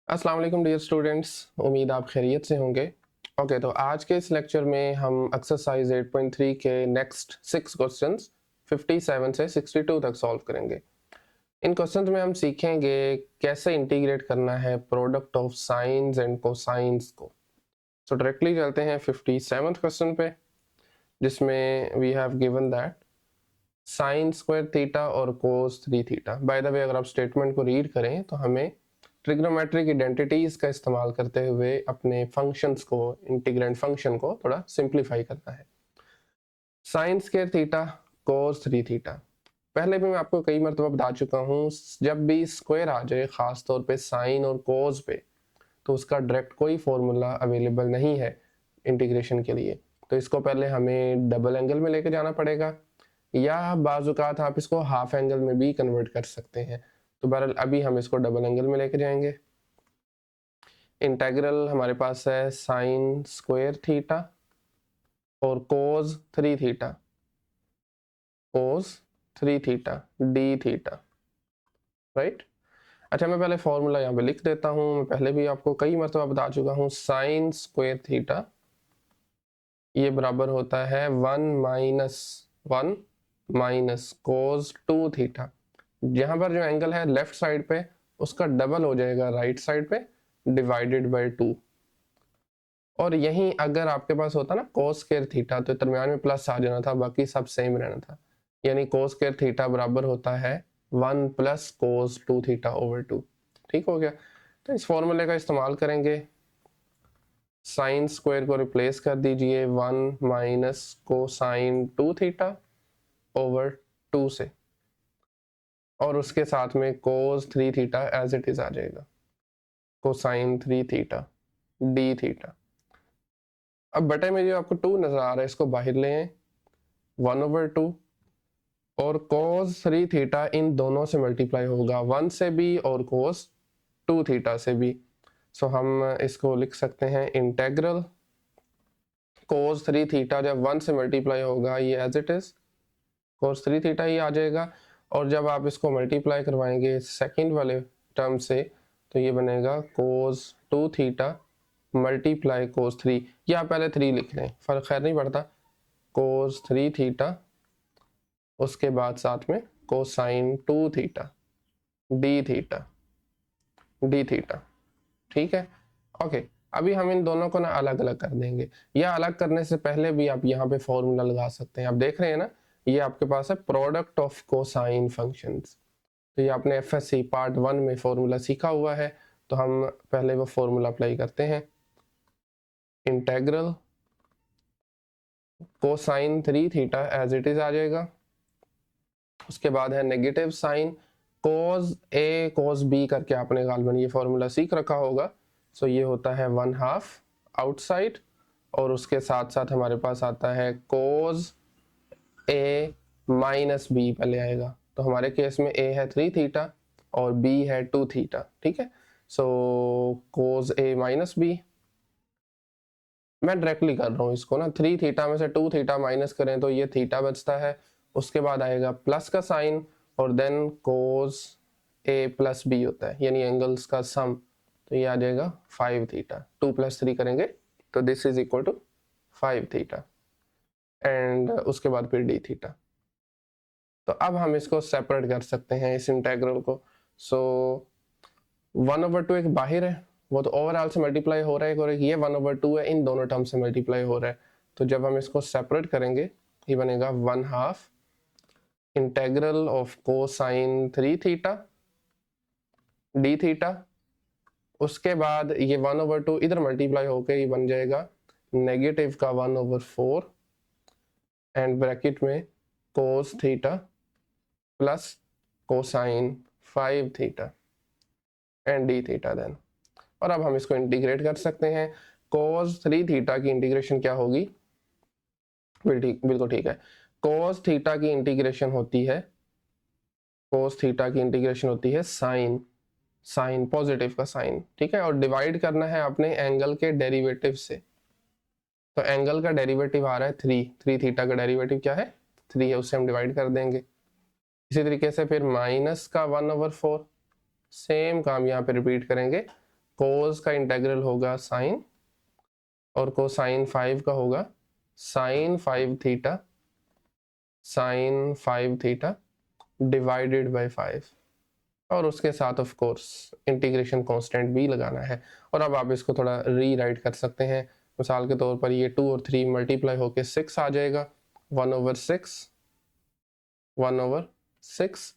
अस्सलाम वालेकुम dear students, उम्मीद आप खैरियत से होंगे। ओके, तो आज के इस लेक्चर में हम एक्सरसाइज 8.3 के नेक्स्ट 6 क्वेश्चंस 57 से 62 तक सॉल्व करेंगे। इन क्वेश्चंस में हम सीखेंगे कैसे इंटीग्रेट करना है product of sines and cosines को। सो डायरेक्टली चलते हैं 57th क्वेश्चन पे, जिसमें we have given that sine square theta और cos 3 theta. By the way, अगर आप स्टेटमेंट को रीड करें तो हमें ट्रिग्नोमेट्रिक आइडेंटिटीज का इस्तेमाल करते हुए अपने फंक्शंस को, इंटीग्रेंड फंक्शन को थोड़ा सिंप्लीफाई करना है। Sign square theta cos 3 theta, पहले भी मैं आपको कई मरतबा बता चुका हूँ, जब भी स्क्वायर आ जाए खास तौर पे साइन और कोस पे, तो उसका डायरेक्ट कोई फॉर्मूला अवेलेबल नहीं है इंटीग्रेशन के लिए। तो इसको पहले हमें डबल एंगल में लेके जाना पड़ेगा, या बाज़-औक़ात आप इसको हाफ एंगल में भी कन्वर्ट कर सकते हैं। तो बहरहाल अभी हम इसको डबल एंगल में लेके जाएंगे। इंटेग्रल हमारे पास है साइन स्क्वायर थीटा और cos 3 theta, cos 3 theta D theta, right. अच्छा, मैं पहले फॉर्मूला यहाँ पे लिख देता हूँ। मैं पहले भी आपको कई मरतबा बता चुका हूँ, साइन स्क्वायर थीटा ये बराबर होता है 1 माइनस कोस 2 थीटा। यहाँ पर जो एंगल है लेफ्ट साइड पे, उसका डबल हो जाएगा राइट साइड पे, डिवाइडेड बाय 2। और यहीं अगर आपके पास होता ना कोस स्क्वायर थीटा, तो दरमियान में प्लस आ जाना था, बाकी सब सेम रहना था। यानी कोस स्क्वायर थीटा बराबर होता है 1 प्लस कोस 2 थीटा ओवर 2। ठीक हो गया। तो इस फॉर्मूले का इस्तेमाल करेंगे, साइन स्क्वायर को रिप्लेस कर दीजिए 1 माइनस कोसाइन 2 थीटा ओवर 2 से, और उसके साथ में कोस 3 थीटा एज इट इज आ जाएगा, कोसाइन 3 थीटा डी थीटा। अब बटे में जो आपको 2 नजर आ रहा है, इसको बाहर ले आए, 1/2, और कोस 3 थीटा इन दोनों से मल्टीप्लाई होगा, 1 से भी और कोस 2 थीटा से भी। सो हम इसको लिख सकते हैं इंटेग्रल कोस 3 थीटा जब 1 से मल्टीप्लाई होगा, ये as it is cos 3 theta ही आ जाएगा। और जब आप इसको मल्टीप्लाई करवाएंगे सेकंड वाले टर्म से, तो ये बनेगा कोस 2 थीटा मल्टीप्लाई कोस 3, या पहले 3 लिख लें, फर्क खैर नहीं पड़ता, कोस 3 थीटा, उसके बाद साथ में cosine 2 theta D theta D theta. ठीक है, ओके। अभी हम इन दोनों को ना अलग अलग कर देंगे, या अलग करने से पहले भी आप यहाँ पे फॉर्मूला लगा सकते हैं। आप देख रहे हैं ना, ये आपके पास है प्रोडक्ट ऑफ कोसाइन फंक्शंस। तो ये आपने एफएससी पार्ट 1 में फॉर्मूला सीखा हुआ है, तो हम पहले वो फॉर्मूला अप्लाई करते हैं। Integral cosine 3 theta as it is आ जाएगा, उसके बाद है negative sine cos A cos B करके आपने गालबन ये फॉर्मूला सीख रखा होगा। सो ये होता है 1/2 आउटसाइड, और उसके साथ साथ हमारे पास आता है कोस ए माइनस बी पहले आएगा। तो हमारे केस में ए है 3 थीटा और बी है 2 थीटा। ठीक है, सो कोस ए माइनस बी, मैं डायरेक्टली कर रहा हूँ इसको ना, 3 थीटा में से 2 थीटा माइनस करें तो ये थीटा बचता है, उसके बाद आएगा प्लस का साइन, और देन कोस ए प्लस बी होता है, यानी एंगल्स का सम। तो ये आ जाएगा 5 थीटा, 2 + 3 करेंगे तो this is equal to 5 theta, and उसके बाद फिर डी थीटा। तो अब हम इसको सेपरेट कर सकते हैं इस इंटेग्रल को। सो 1/2 एक बाहर है, वो तो ओवरऑल से मल्टीप्लाई हो रहा है, और एक ये 1/2 है, इन दोनों टर्म से मल्टीप्लाई हो रहा है। तो जब हम इसको सेपरेट करेंगे, ये बनेगा 1/2 integral of cosine 3 theta D theta. उसके बाद ये 1/2 इधर मल्टीप्लाई होकर ये बन जाएगा नेगेटिव का 1/4, एंड ब्रैकेट में cos theta plus cosine 5 theta and d theta then. और अब हम इसको इंटीग्रेट कर सकते हैं। कोस 3 थीटा की इंटीग्रेशन क्या होगी, बिल्कुल ठीक है, कोस थीटा की इंटीग्रेशन होती है, कोस थीटा की इंटीग्रेशन होती है साइन, साइन पॉजिटिव का साइन। ठीक है, और डिवाइड करना है अपने एंगल के डेरिवेटिव से। तो एंगल का डेरिवेटिव आ रहा है 3 थीटा का डेरिवेटिव क्या है, 3 है, उससे हम डिवाइड कर देंगे। इसी तरीके से फिर माइनस का 1/4, सेम काम यहाँ पे रिपीट करेंगे, कोस का इंटेग्रल होगा साइन, और कोसाइन 5 का होगा sine 5 theta, sine 5 theta divided by 5, और उसके साथ ऑफ कोर्स इंटीग्रेशन कांस्टेंट भी लगाना है। और अब आप इसको थोड़ा रीराइट कर सकते हैं। मिसाल के तौर पर ये 2 और 3 मल्टीप्लाई होके 6 आ जाएगा, 1/6, 1/6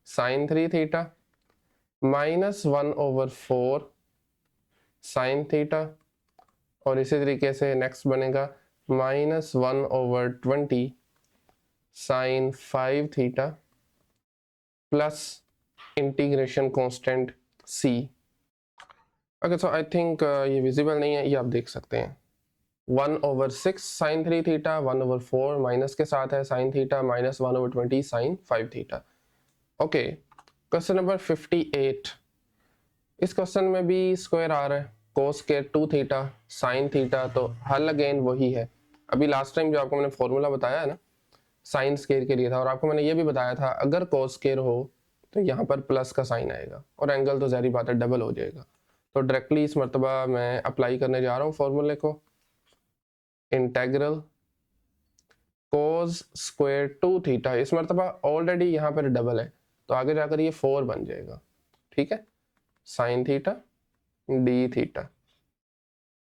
sine 3 theta minus 1/4 sine theta, और इसी तरीके से नेक्स्ट बनेगा minus 1/20 sine 5 theta plus integration constant c। Okay, so I think ये विजिबल नहीं है, ये आप देख सकते हैं। 1/6 साइन 3 थीटा, 1/4 माइनस के साथ है sine theta, minus 1/20 sine 5 theta. Okay, question number 58। इस क्वेश्चन में भी स्क्वायर आ रहा है, cos square 2 theta sine theta, तो हल अगेन वही है। अभी लास्ट टाइम जो आपको मैंने फॉर्मूला बताया है ना साइन स्क्वायर के लिए था, और आपको मैंने ये भी बताया था अगर कोस स्क्वायर हो तो यहाँ पर प्लस का साइन आएगा, और एंगल तो ज़ाहिर बात है डबल हो जाएगा। तो डायरेक्टली इस मरतबा मैं अप्लाई करने जा रहा हूँ फॉर्मूले को, इंटेग्रल कोस स्क्वायर 2 थीटा, इस मरतबा ऑलरेडी यहाँ पर डबल है तो आगे जाकर ये 4 बन जाएगा, ठीक है, साइन थीटा डी थीटा।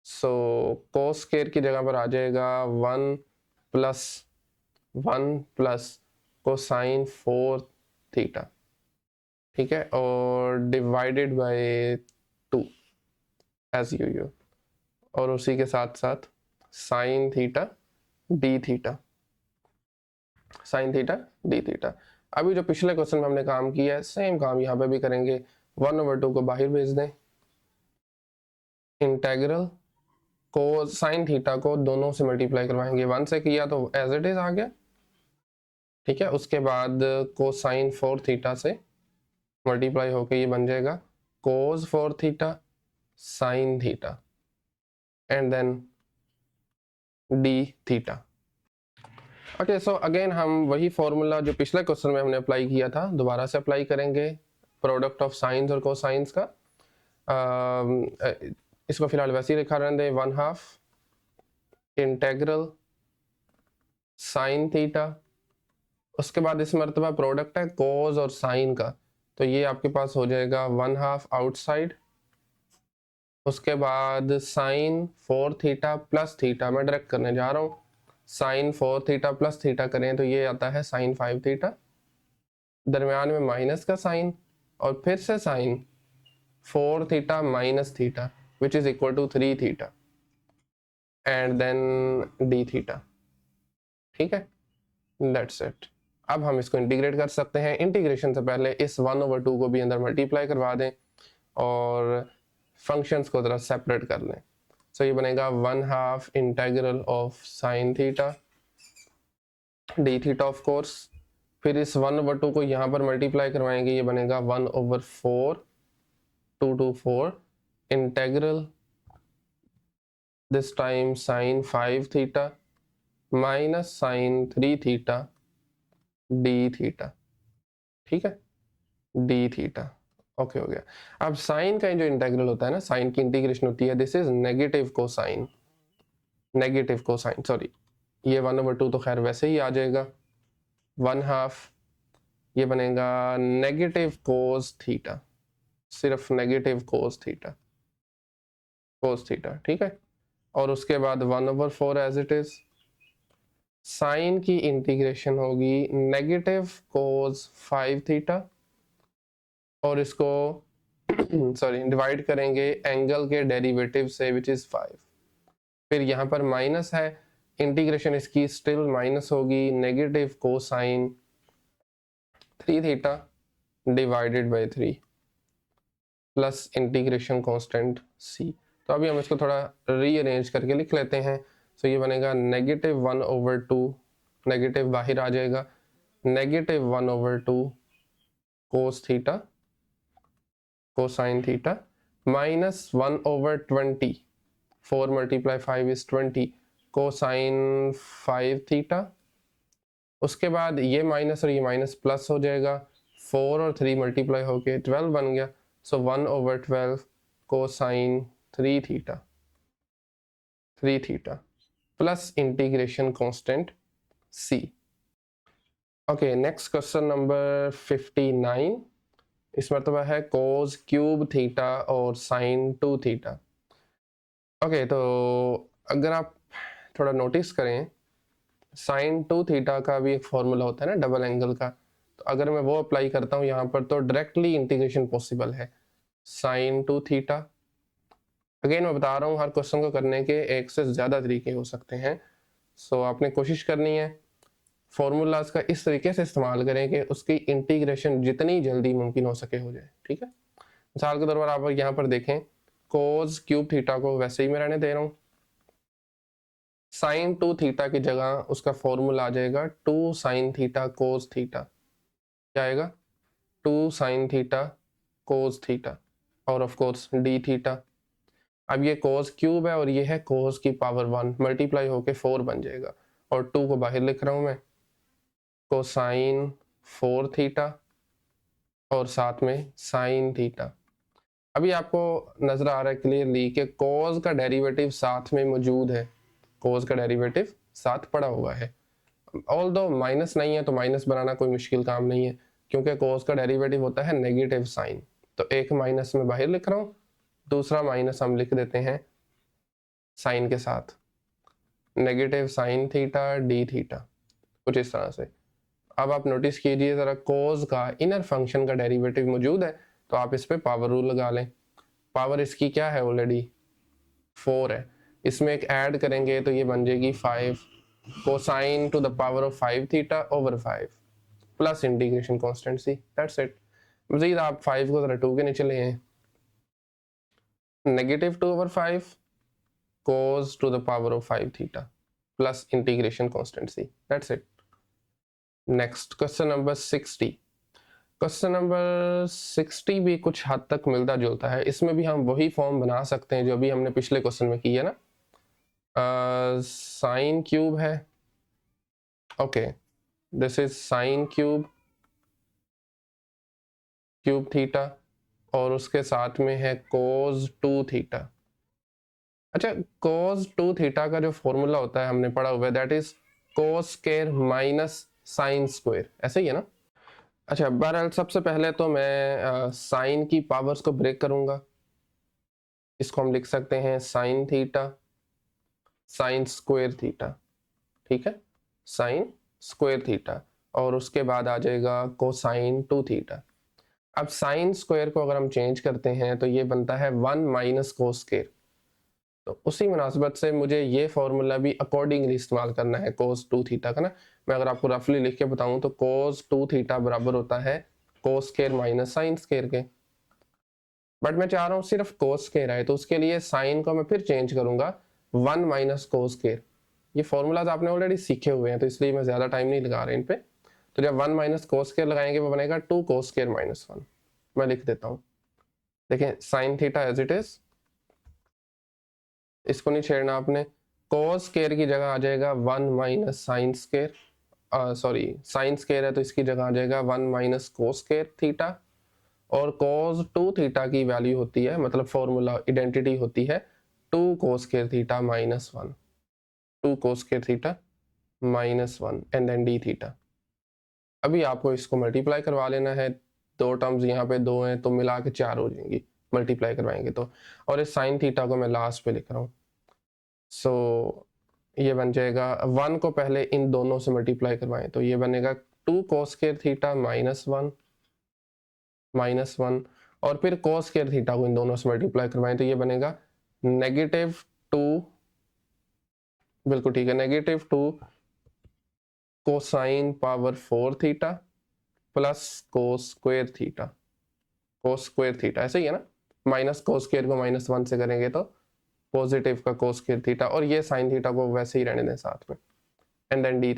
सो कोस स्क्वायर की जगह पर आ जाएगा 1 प्लस कोसाइन 4 थीटा, ठीक है, और डिवाइडेड बाय 2 एज यूजुअल, और उसी के साथ साथ sign theta D theta, sine theta D theta. अभी जो पिछले क्वेश्चन में हमने काम किया है सेम काम यहाँ पे भी करेंगे। 1/2 को बाहर भेज दें, इंटेग्रल को साइन थीटा को दोनों से मल्टीप्लाई करवाएंगे, 1 से किया तो एज इट इज आ गया, ठीक है। उसके बाद कोसाइन 4 थीटा से मल्टीप्लाई होके ये बन जाएगा cos 4 theta sine theta and then d theta. Okay, so again हम वही फॉर्मूला जो पिछले क्वेश्चन में हमने अप्लाई किया था दोबारा से अप्लाई करेंगे, प्रोडक्ट ऑफ साइंस और कोसाइंस का। इसको फिलहाल वैसे ही लिखा रहने दें, 1/2 इंटेग्रल साइन थीटा, उसके बाद इस मरतबा प्रोडक्ट है कोस और साइन का, तो ये आपके पास हो जाएगा 1/2 आउटसाइड, उसके बाद साइन 4 थीटा प्लस थीटा, मैं डायरेक्ट करने जा रहा हूँ, साइन 4 थीटा प्लस थीटा करें तो ये आता है साइन 5 थीटा, दरमियान में माइनस का साइन, और फिर से sine 4 theta minus theta which is equal to 3 theta and then d theta, ठीक है, दैट्स इट। अब हम इसको इंटीग्रेट कर सकते हैं। इंटीग्रेशन से पहले इस 1/2 को भी अंदर मल्टीप्लाई करवा दें और फंक्शंस को जरा सेपरेट कर लें। सो ये बनेगा 1/2 integral of sine theta D theta of course, फिर इस 1/2 को यहाँ पर मल्टीप्लाई करवाएंगे, ये बनेगा 1/4 2 to 4 integral this time sine 5 theta minus sine 3 theta D theta, ठीक है, डी थीटा। ओके हो गया। अब साइन का जो इंटीग्रल होता है ना, साइन की इंटीग्रेशन होती है, this is negative cosine, negative cosine, sorry ये 1/2 तो खैर वैसे ही आ जाएगा, 1/2 ये बनेगा नेगेटिव कोस थीटा, सिर्फ negative cos theta, cos theta, ठीक है, और उसके बाद 1/4 एज इट इज, साइन की इंटीग्रेशन होगी नेगेटिव कोस 5 थीटा, और इसको सॉरी डिवाइड करेंगे एंगल के डेरिवेटिव से विच इज 5, फिर यहाँ पर माइनस है, इंटीग्रेशन इसकी स्टिल माइनस होगी, negative cosine 3 theta divided bye 3 plus integration constant c। तो अभी हम इसको थोड़ा रीअरेंज करके लिख लेते हैं। सो ये बनेगा नेगेटिव 1/2, नेगेटिव बाहर आ जाएगा, negative 1/2 cos theta cosine theta minus 1/20, 4 multiply 5 is 20 cosine 5 theta, उसके बाद ये माइनस और ये माइनस प्लस हो जाएगा, 4 और 3 मल्टीप्लाई होके 12 बन गया, सो 1/12 cosine 3 theta plus integration constant c। Okay, next question number 59। इस मरतबा है कोस क्यूब थीटा और साइन 2 थीटा। ओके, तो अगर आप थोड़ा नोटिस करें, साइन 2 थीटा का भी एक फॉर्मूला होता है ना डबल एंगल का, तो अगर मैं वो अप्लाई करता हूँ यहाँ पर तो डायरेक्टली इंटीग्रेशन पॉसिबल है। साइन 2 थीटा, अगेन मैं बता रहा हूँ हर क्वेश्चन को करने के एक से ज़्यादा तरीके हो सकते हैं, सो आपने कोशिश करनी है फॉर्मूलाज का इस तरीके से इस्तेमाल करें कि उसकी इंटीग्रेशन जितनी जल्दी मुमकिन हो सके हो जाए। ठीक है, मिसाल के तौर पर आप यहाँ पर देखें, कोस क्यूब थीटा को वैसे ही मैं रहने दे रहा हूँ, साइन 2 थीटा की जगह उसका फॉर्मूला आ जाएगा 2 साइन थीटा कोस थीटा। क्या आएगा? 2 साइन थीटा कोस थीटा और ऑफ कोर्स डी थीटा। अब ये कोस क्यूब है और ये है कोस की पावर 1, मल्टीप्लाई होके 4 बन जाएगा और 2 को बाहर लिख रहा हूं मैं, कोसाइन 4 थीटा और साथ में साइन थीटा। अभी आपको नजर आ रहा है क्लियरली कि कोस का डेरिवेटिव साथ में मौजूद है, कोस का डेरिवेटिव साथ पड़ा हुआ है। ऑल्दो माइनस नहीं है तो माइनस बनाना कोई मुश्किल काम नहीं है, क्योंकि कोस का डेरिवेटिव होता है नेगेटिव साइन। तो एक माइनस में बाहर लिख रहा हूँ, दूसरा माइनस हम लिख देते हैं साइन के साथ, negative sign theta D theta, कुछ इस तरह से। अब आप नोटिस कीजिए जरा, कोस का इनर फंक्शन का डेरिवेटिव मौजूद है तो आप इस पे पावर रूल लगा लें। पावर इसकी क्या है? ऑलरेडी 4 है, इसमें एक ऐड करेंगे तो ये बन जाएगी 5 cosine to the power of 5 theta over 5 plus integration constant C, that's it. मजीद आप 5 को जरा 2 के नीचे ले आए, negative 2 over 5 cos to the power of 5 theta plus integration constant C, that's it. Next question number 60। Question number 60 भी कुछ हद तक मिलता जुलता है, इसमें भी हम वही फॉर्म बना सकते हैं जो अभी हमने पिछले क्वेश्चन में की है ना। साइन क्यूब है, okay, this is sine cube theta और उसके साथ में है कोस 2 थीटा। अच्छा, कोस 2 थीटा का जो फॉर्मूला होता है हमने पढ़ा हुआ है, that is cos square minus sine square, ऐसे ही है ना। अच्छा, बहरहाल सबसे पहले तो मैं साइन की पावर्स को ब्रेक करूंगा। इसको हम लिख सकते हैं sign theta sign square theta, ठीक है, साइन स्क्वायर थीटा, और उसके बाद आ जाएगा कोसाइन 2 थीटा। अब साइन स्क्वायर को अगर हम चेंज करते हैं तो ये बनता है 1 माइनस कोस स्क्वायर। तो उसी मुनासिबत से मुझे ये फॉर्मूला भी अकॉर्डिंगली इस्तेमाल करना है कोस 2 थीटा का ना। मैं अगर आपको रफली लिख के बताऊं तो कोस 2 थीटा बराबर होता है cos square minus sine square के, बट मैं चाह रहा हूँ सिर्फ कोस स्क्वायर आए, तो उसके लिए साइन को मैं फिर चेंज करूंगा 1 माइनस कोस स्क्वायर। ये फॉर्मूलाज आपने ऑलरेडी सीखे हुए हैं तो इसलिए मैं ज़्यादा टाइम नहीं लगा रहा इन पे। तो जब 1 माइनस कोस स्क्वायर लगाएंगे वो बनेगा 2 कोस स्क्वायर माइनस 1। मैं लिख देता हूँ, देखें sine theta as it is, इसको नहीं छेड़ना आपने। कोस स्क्वायर की जगह आ जाएगा 1 minus sine square, sorry sine square है तो इसकी जगह आ जाएगा 1 माइनस कोस स्क्वायर थीटा, और कोस 2 थीटा की वैल्यू होती है, मतलब फॉर्मूला आइडेंटिटी होती है 2 cos square theta minus 1, 2 cos square theta minus 1 and then d theta. अभी आपको इसको मल्टीप्लाई करवा लेना है, दो टर्म्स यहाँ पे 2 हैं तो मिला के 4 हो जाएंगी मल्टीप्लाई करवाएंगे तो, और इस साइन थीटा को मैं लास्ट पे लिख रहा हूँ। सो ये बन जाएगा, 1 को पहले इन दोनों से मल्टीप्लाई करवाएं तो ये बनेगा 2 कोस स्क्वायर थीटा माइनस 1 और फिर कोस स्क्वायर थीटा को इन दोनों से मल्टीप्लाई करवाएं तो ये बनेगा -2, बिल्कुल ठीक है, -2 cosine power 4 theta plus cos square theta, ऐसे ही है ना। माइनस कोस स्क्वायर को -1 से करेंगे तो पॉजिटिव का कोस स्क्वायर थीटा, और ये साइन थीटा को वैसे ही रहने दें साथ में, एंड देन डी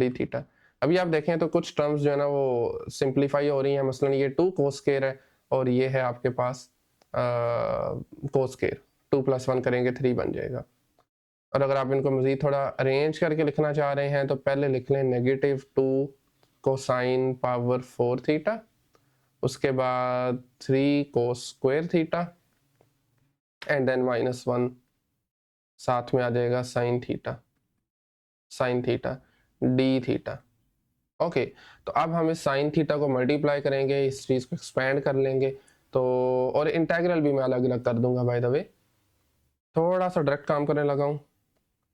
थीटा। अभी आप देखें तो कुछ टर्म्स जो है ना वो सिंप्लीफाई हो रही हैं, मसलन ये 2 कोस स्क्वायर है और ये है आपके पास कोस स्क्वायर, 2 + 1 करेंगे 3 बन जाएगा। और अगर आप इनको मजीद थोड़ा अरेंज करके लिखना चाह रहे हैं तो पहले लिख लें -2 कोसाइन पावर 4 थीटा उसके बाद 3 cos square theta and then -1 साथ में आ जाएगा sine theta D theta. Okay, तो अब हम इस साइन थीटा को मल्टीप्लाई करेंगे, इस चीज़ को एक्सपेंड कर लेंगे, तो और इंटेग्रल भी मैं अलग अलग कर दूंगा बाय द वे। थोड़ा सा डायरेक्ट काम करने लगा हूँ।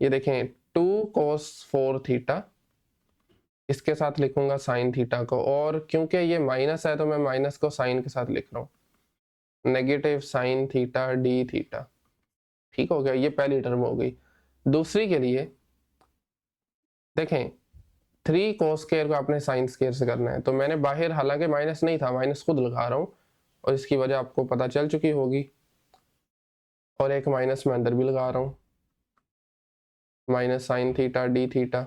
ये देखें 2 cos 4 थीटा, इसके साथ लिखूंगा साइन थीटा को, और क्योंकि ये माइनस है तो मैं माइनस को साइन के साथ लिख रहा हूँ, negative sign theta D theta. ठीक हो गया, ये पहली टर्म हो गई। दूसरी के लिए देखें 3 cos स्क्वायर को आपने साइन स्क्वायर से करना है, तो मैंने बाहर हालांकि माइनस नहीं था, माइनस खुद लगा रहा हूँ और इसकी वजह आपको पता चल चुकी होगी, और एक माइनस मैं अंदर भी लगा रहा हूँ, minus sign theta D theta.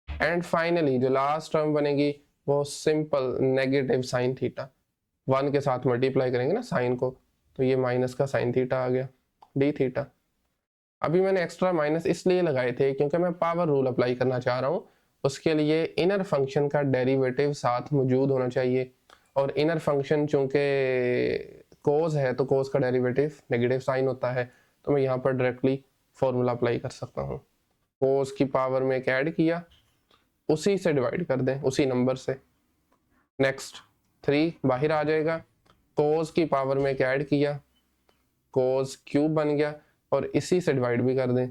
And finally जो लास्ट टर्म बनेगी वो सिंपल नेगेटिव साइन थीटा, 1 के साथ मल्टीप्लाई करेंगे ना साइन को, तो ये माइनस का साइन थीटा आ गया डी थीटा। अभी मैंने एक्स्ट्रा माइनस इसलिए लगाए थे क्योंकि मैं पावर रूल अप्लाई करना चाह रहा हूँ, उसके लिए इनर फंक्शन का डेरिवेटिव साथ मौजूद होना चाहिए, और इनर फंक्शन चूंकि कोस है तो कोस का डेरिवेटिव नेगेटिव साइन होता है, तो मैं यहाँ पर डायरेक्टली फॉर्मूला अप्लाई कर सकता हूँ। कोस की पावर में एक ऐड किया, उसी से डिवाइड कर दें, उसी नंबर से। नेक्स्ट 3 बाहर आ जाएगा, कोस की पावर में एक ऐड किया, कोस क्यूब बन गया, और इसी से डिवाइड भी कर दें।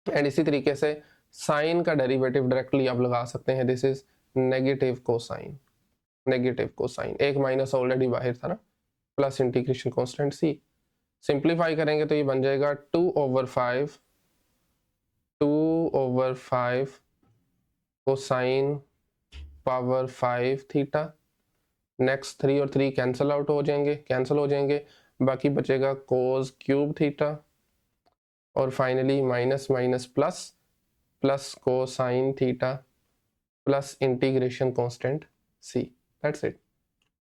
एंड इसी तरीके से साइन का डेरिवेटिव डायरेक्टली आप लगा सकते हैं, दिस इज नेगेटिव कोसाइन, एक माइनस ऑलरेडी बाहर था ना, plus integration constant C. Simplify करेंगे तो ये बन जाएगा 2/5 कोसाइन पावर 5 थीटा। नेक्स्ट 3 और 3 कैंसिल हो जाएंगे, बाकी बचेगा कोस क्यूब थीटा, और finally minus minus plus plus cosine theta plus integration constant C. That's it.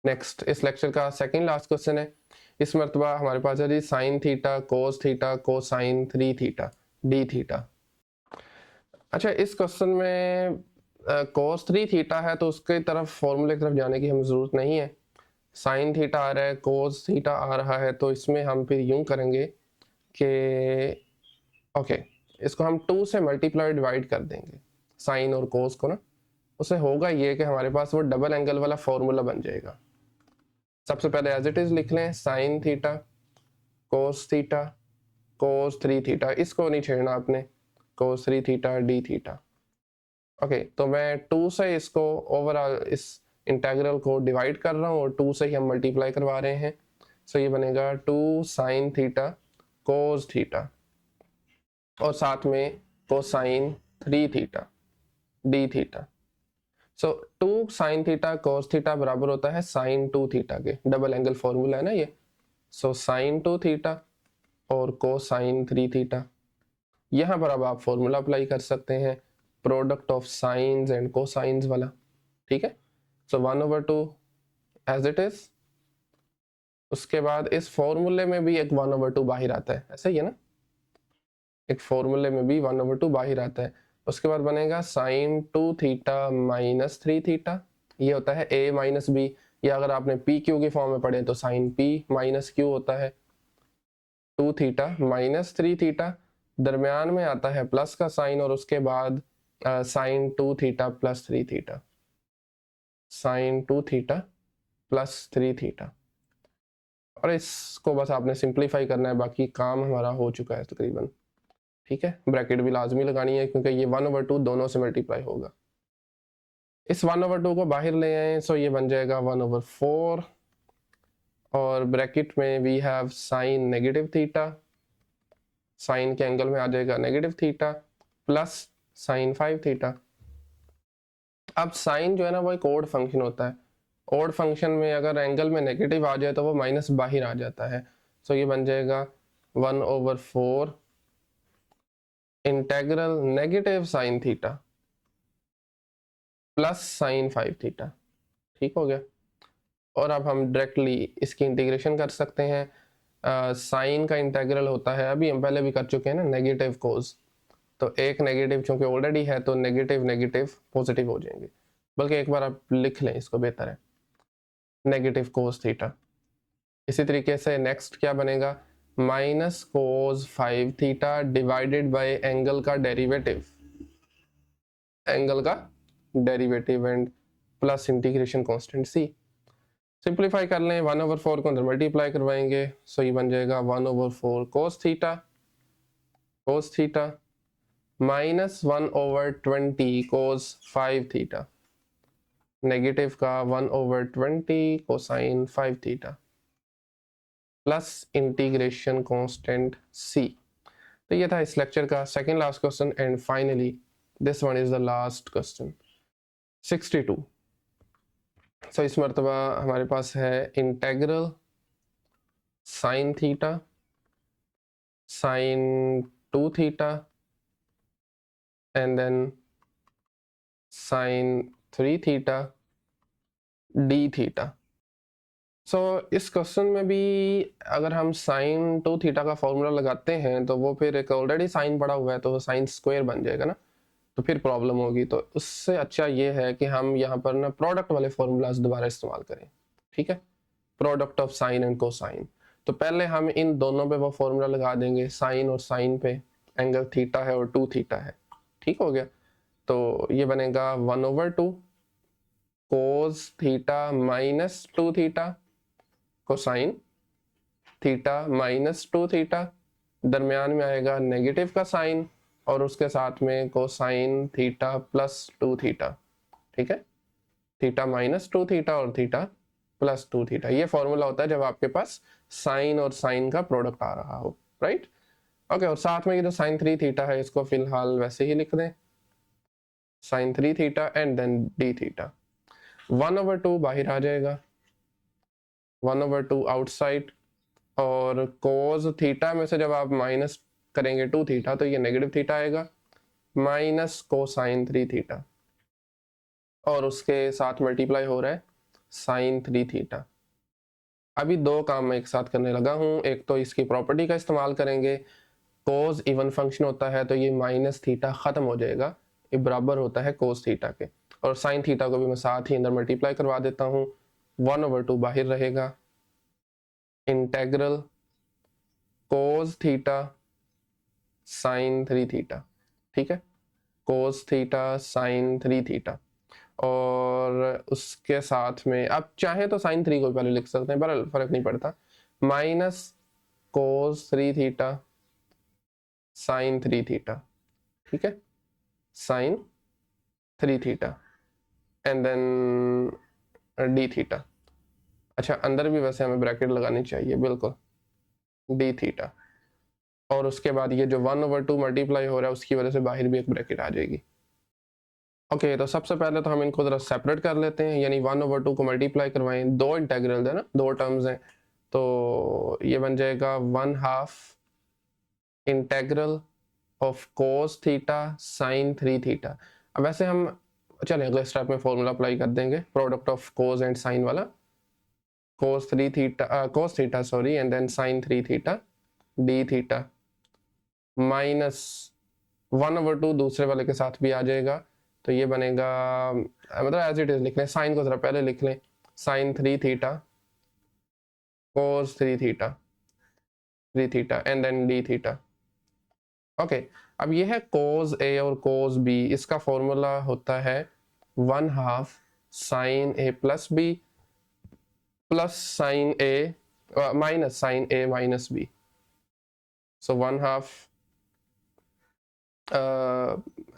Next इस लेक्चर का सेकंड लास्ट क्वेश्चन है। इस मरतबा हमारे पास है जी sine theta cosine 3 theta D theta. अच्छा, इस क्वेश्चन में कोस 3 थीटा है तो उसके तरफ फॉर्मूले की तरफ जाने की हमें ज़रूरत नहीं है। साइन थीटा आ रहा है, कोस थीटा आ रहा है, तो इसमें हम फिर यूं करेंगे कि ओके, इसको हम 2 से मल्टीप्लाई डिवाइड कर देंगे साइन और कोस को ना, उससे होगा ये कि हमारे पास वो डबल एंगल वाला फॉर्मूला बन जाएगा। सबसे पहले एज इट इज लिख लें साइन थीटा कोस 3 थीटा, इसको नहीं छेड़ना आपने, कोस 3 थीटा डी थीटा। ओके, तो मैं 2 से इसको ओवरऑल इस इंटेग्रल को डिवाइड कर रहा हूँ और 2 से ही हम मल्टीप्लाई करवा रहे हैं, सो ये बनेगा 2 साइन थीटा कोस थीटा और साथ में कोसाइन 3 थीटा डी थीटा। सो 2 साइन थीटा कोस थीटा बराबर होता है साइन 2 थीटा के, डबल एंगल फॉर्मूला है ना ये। सो साइन 2 थीटा और कोसाइन 3 थीटा, यहाँ पर अब आप फॉर्मूला अप्लाई कर सकते हैं, product of sines and cosines वाला। ठीक है, सो 1/2 एज इट इज। उसके बाद इस फॉर्मूले में भी एक 1/2 बाहर आता है, ऐसा ही है ना, एक फॉर्मूले में भी 1/2 बाहर आता है। उसके बाद बनेगा साइन 2 थीटा माइनस 3 थीटा, ये होता है a माइनस बी, या अगर आपने पी क्यू की फॉर्म में पढ़े तो साइन p माइनस क्यू होता है। 2 थीटा माइनस 3 थीटा, दरमियान में आता है प्लस का साइन, और उसके बाद sine 2 theta plus 3 theta, sine 2 theta plus 3 theta. और इसको बस आपने सिंप्लीफाई करना है, बाकी काम हमारा हो चुका है तकरीबन। ठीक है, ब्रैकेट भी लाजमी लगानी है क्योंकि ये 1/2 दोनों से मल्टीप्लाई होगा। इस 1/2 को बाहर ले आए, सो ये बन जाएगा 1/4, और ब्रैकेट में we have sine negative theta, sine के एंगल में आ जाएगा negative theta plus sine 5 theta. अब साइन जो है ना वो एक ऑड फंक्शन होता है, ऑड फंक्शन में अगर एंगल में नेगेटिव आ जाए तो वो माइनस बाहर आ जाता है, सो ये बन जाएगा 1/4 integral negative sign theta plus sine 5 theta. ठीक हो गया, और अब हम डायरेक्टली इसकी इंटीग्रेशन कर सकते हैं। साइन का इंटेग्रल होता है, अभी हम पहले भी कर चुके हैं ना, नेगेटिव कोस, तो एक नेगेटिव चूंकि ऑलरेडी है तो नेगेटिव नेगेटिव पॉजिटिव हो जाएंगे, बल्कि एक बार आप लिख लें इसको, बेहतर है। Negative cos theta. इसी तरीके से नेक्स्ट क्या बनेगा, minus cos 5 theta divided by angle का डेरिवेटिव, एंगल का derivative and plus integration constant C. Simplify कर लें, 1/4 को अंदर मल्टीप्लाई करवाएंगे, सो ये बन जाएगा 1/4 cos theta minus 1/20 cos 5 theta, negative का 1/20 cosine 5 theta plus integration constant C. तो ये था इस लेक्चर का second last question and finally this one is the last question 62। So इस मरतबा हमारे पास है integral sine theta sine 2 theta and then sine 3 theta D theta. So इस क्वेश्चन में भी अगर हम साइन 2 थीटा का फॉर्मूला लगाते हैं तो वो फिर एक ऑलरेडी साइन पड़ा हुआ है तो साइन स्क्वायर बन जाएगा ना, तो फिर प्रॉब्लम होगी। तो उससे अच्छा ये है कि हम यहाँ पर ना प्रोडक्ट वाले फॉर्मूलाज दोबारा इस्तेमाल करें, ठीक है, product of sine and cosine. तो पहले हम इन दोनों पे वो फॉर्मूला लगा देंगे, साइन और साइन पे एंगल थीटा है और 2 थीटा है, ठीक हो गया। तो ये बनेगा 1/2 कोस theta minus 2 theta cosine theta minus 2 theta, दरमियान में आएगा नेगेटिव का साइन और उसके साथ में कोसाइन थीटा प्लस 2 थीटा, ठीक है, थीटा माइनस 2 थीटा और थीटा प्लस 2 थीटा। ये फॉर्मूला होता है जब आपके पास साइन और साइन का प्रोडक्ट आ रहा हो, राइट। ओके, और साथ में ये जो साइन 3 थीटा है इसको फिलहाल वैसे ही लिख दें, sine 3 theta and then d theta. 1/2 बाहर आ जाएगा, 1/2 आउटसाइड, और कोस थीटा में से जब आप माइनस करेंगे 2 थीटा तो ये नेगेटिव थीटा आएगा, माइनस कोसाइन 3 थीटा और उसके साथ मल्टीप्लाई हो रहा है साइन 3 थीटा। अभी दो काम मैं एक साथ करने लगा हूँ, एक तो इसकी प्रॉपर्टी का इस्तेमाल करेंगे, कोस इवन फंक्शन होता है तो ये माइनस थीटा खत्म हो जाएगा, ये बराबर होता है कोस थीटा के, और साइन थीटा को भी मैं साथ ही अंदर मल्टीप्लाई करवा देता हूँ, 1/2 बाहर रहेगा, integral cos theta sine 3 theta, ठीक है, कोस थीटा साइन 3 थीटा, और उसके साथ में आप चाहे तो साइन 3 को पहले लिख सकते हैं पर फर्क नहीं पड़ता, minus cos 3 theta sine 3 theta, ठीक है, sine 3 theta and then d theta. अच्छा, अंदर भी वैसे हमें ब्रैकेट लगानी चाहिए, बिल्कुल, डी थीटा, और उसके बाद ये जो 1/2 मल्टीप्लाई हो रहा है उसकी वजह से बाहर भी एक ब्रैकेट आ जाएगी। ओके, तो सबसे पहले तो हम इनको जरा सेपरेट कर लेते हैं, यानी 1/2 को मल्टीप्लाई करवाएं, दो इंटेग्रल है ना, दो टर्म्स हैं, तो ये बन जाएगा 1/2 integral of cos theta sine 3 theta. अब वैसे हम चलें अगले स्टेप में फॉर्मूला अप्लाई कर देंगे, product of cos and sine वाला, cos theta sorry and then sine 3 theta D theta minus 1/2 दूसरे वाले के साथ भी आ जाएगा, तो ये बनेगा, मतलब एज इट इज लिख लें, साइन को जरा पहले लिख लें, sine 3 theta cos 3 theta and then d theta. Okay, अब ये है कोस ए और कोस बी, इसका फॉर्मूला होता है 1/2 sign A plus B plus sign A minus sine A minus B, सो 1/2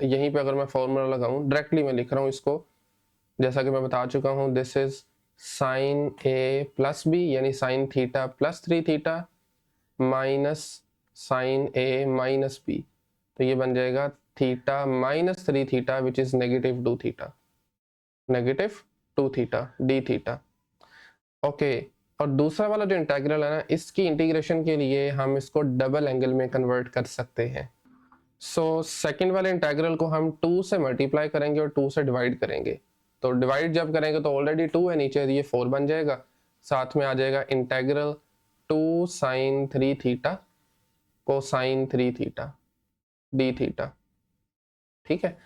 यहीं पे अगर मैं फॉर्मूला लगाऊं, डायरेक्टली मैं लिख रहा हूं इसको, जैसा कि मैं बता चुका हूं, this is sine A plus B यानी sine theta plus 3 theta minus sine A minus B, तो ये बन जाएगा theta minus 3 theta which is negative 2 theta, negative 2 theta D theta. Okay, और दूसरा वाला जो इंटीग्रल है ना, इसकी इंटीग्रेशन के लिए हम इसको डबल एंगल में कन्वर्ट कर सकते हैं। सो सेकंड वाले इंटीग्रल को हम 2 से मल्टीप्लाई करेंगे और 2 से डिवाइड करेंगे, तो डिवाइड जब करेंगे तो ऑलरेडी 2 है नीचे, ये 4 बन जाएगा, साथ में आ जाएगा integral 2 sine 3 theta cosine 3 theta D theta, ठीक है।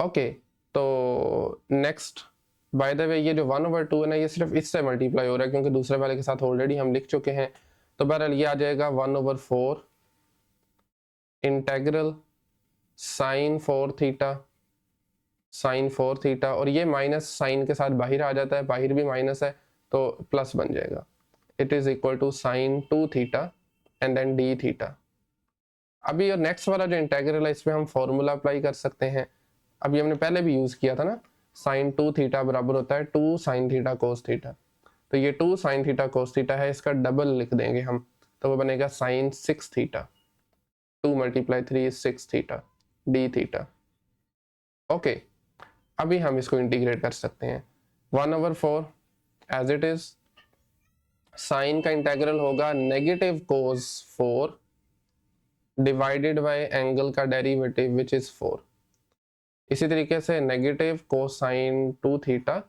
ओके, तो नेक्स्ट बाय द वे ये जो 1/2 है ना, ये सिर्फ इससे मल्टीप्लाई हो रहा है क्योंकि दूसरे वाले के साथ ऑलरेडी हम लिख चुके हैं। तो बहरहाल ये आ जाएगा 1/4 इंटेग्रल साइन 4 थीटा, और ये माइनस साइन के साथ बाहर आ जाता है, बाहर भी माइनस है तो प्लस बन जाएगा। It is equal to sine 2 theta and then d theta. अभी और नेक्स्ट वाला जो इंटेग्रल है इसमें हम फॉर्मूला अप्लाई कर सकते हैं। अभी हमने पहले भी यूज किया था ना, साइन 2 थीटा बराबर होता है 2 साइन थीटा कोस थीटा। तो ये 2 साइन थीटा कोस थीटा है, इसका डबल लिख देंगे हम, तो वो बनेगा sine 6 theta. 2 × 3 is 6 theta D theta. Okay, अभी हम इसको इंटीग्रेट कर सकते हैं। 1/4 एज इट इज, साइन का इंटेग्रल होगा negative cos 4 divided by angle का डेरिवेटिव विच इज 4। इसी तरीके से नेगेटिव कोसाइन 2 थीटा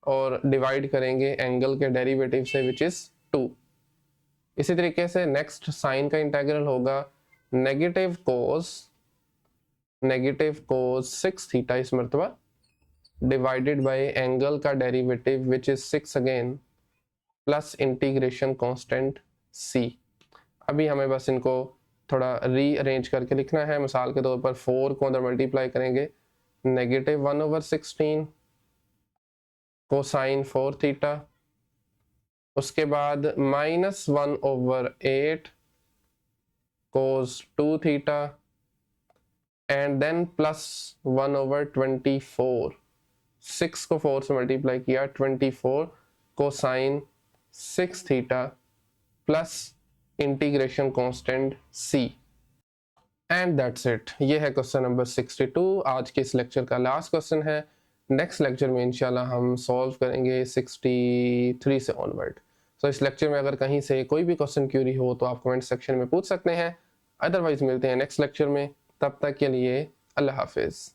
और डिवाइड करेंगे एंगल के डेरिवेटिव से विच इज 2। इसी तरीके से नेक्स्ट साइन का इंटेग्रल होगा नेगेटिव कोस 6 थीटा इस मरतबा डिवाइडेड बाय एंगल का derivative which is 6 again plus integration constant c। अभी हमें बस इनको थोड़ा रीअरेंज करके लिखना है। मिसाल के तौर पर 4 को अंदर मल्टीप्लाई करेंगे, नेगेटिव 1/16 कोसाइन 4 थीटा, उसके बाद -1/8 कोस 2 थीटा एंड देन प्लस 1/24, 6 को 4 से मल्टीप्लाई किया, 24 cosine 6 theta plus integration constant c। And that's it. ये है क्वेश्चन नंबर 62, आज के इस लेक्चर का लास्ट क्वेश्चन है। नेक्स्ट लेक्चर में इंशाल्लाह हम सॉल्व करेंगे 63 से ऑनवर्ड। सो इस लेक्चर में अगर कहीं से कोई भी क्वेश्चन क्यूरी हो तो आप कमेंट सेक्शन में पूछ सकते हैं, अदरवाइज मिलते हैं नेक्स्ट लेक्चर में। तब तक के लिए अल्लाह हाफिज़।